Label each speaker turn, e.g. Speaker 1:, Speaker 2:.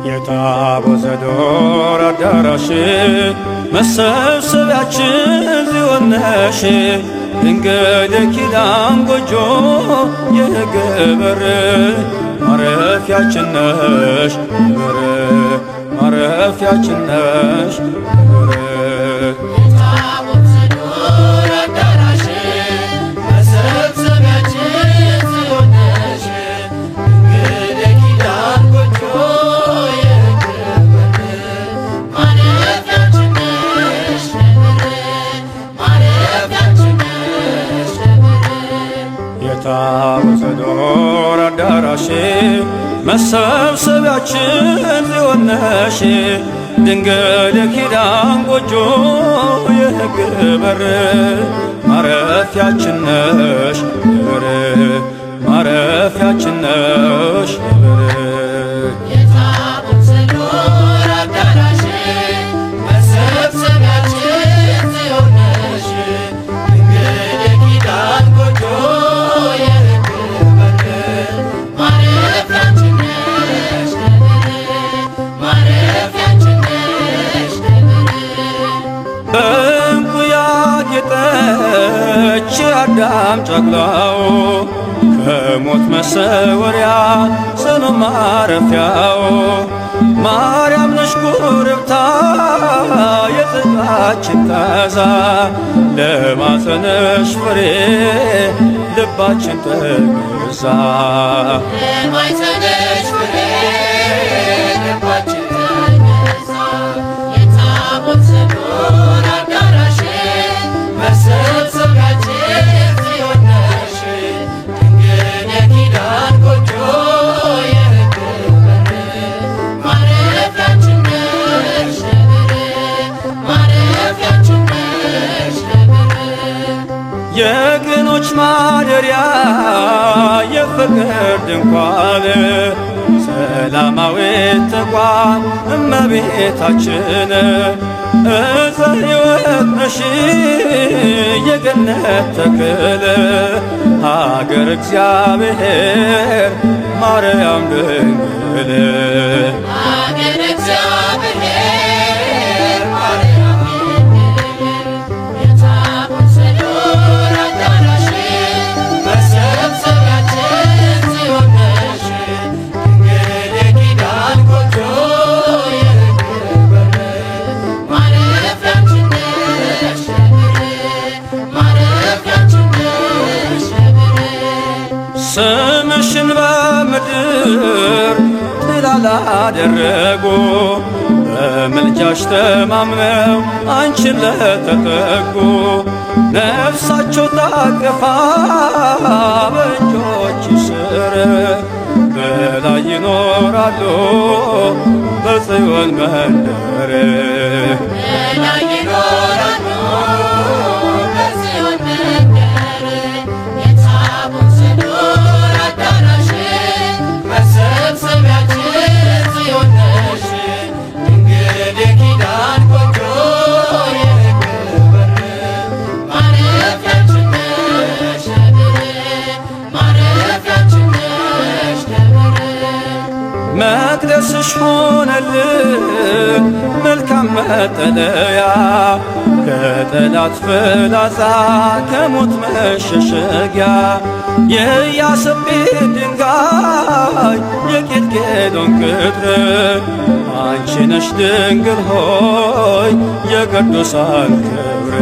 Speaker 1: የታቦተ ዘዶር አዳራሽ መሰብሰቢያችን ጽዮን ነሽ ድንግል የኪዳን ጎጆ የሕግ በር ማረፊያችን ነሽ በር ማረፊያችን ነሽ በር የታቦተ ዘዶር አዳራሽ መሰብሰቢያችን ጽዮን ነሽ ድንግል የኪዳን ጎጆ የሕግ በር ማረፊያችን ነሽ በር ማረፊያችን ነሽ በር አዳም ጨቅላው ከሞት መሰወሪያ ጽኑ ማረፊያው ማርያም ነሽ ኮረብታ የጽድቃችን ታዛ ለማፀነሽ ፍሬ ልባችን ተገዛ ለማፀነሽ ፍሬ ልባችን ተገዛ የታቦተ ዘዶር አዳራሽ መሰብሰቢያችን የቅኖች ማደሪያ የፍቅር ድንኳን ሰላማዊት ተቋም እመቤታችን ዕፀ ሕይወት ነሽ የገነት ተክል ሀገር እግዚአብሔር ማርያም ድንግል ሀገር እግዚአብሔር ማርያም ድንግል የታቦተ ዘዶር አዳራሽ መሰብሰቢያችን ጽዮን ነሽ ድንግል የኪዳን ጎጆ የሕግ በር ማረፊያችን ነሽ ማረፊያችን ነሽ ስምሽን በምድር ጥላ ላደረጉ በምልጃሽ ተማምነው አንቺን ለተጠጉ ነፍሳቸው ታቅፋ በእጆችሽ ስር በላይ ይኖራሉ በጽዮን መንደር በላይ ይኖራሉ በጽዮን መንደር የታቦተ ዘዶር አዳራሽ መሰብሰቢያችን ጽዮን ነሽ ድንግል የኪዳን ጎጆ የሕግ በር ማረፊያችን ነሽ ማረፊያችን ነሽ መቅደስሽ ሆነልን መልካም መጠለያ ከጠላት ፍላጻ ከሞት መሸሸጊያ የኢያሰጲድ ድንጋይ የኬልቄዶን ቅጥር አንቺ ነሽ ድንግል ሆይ የቅዱሳን ክብር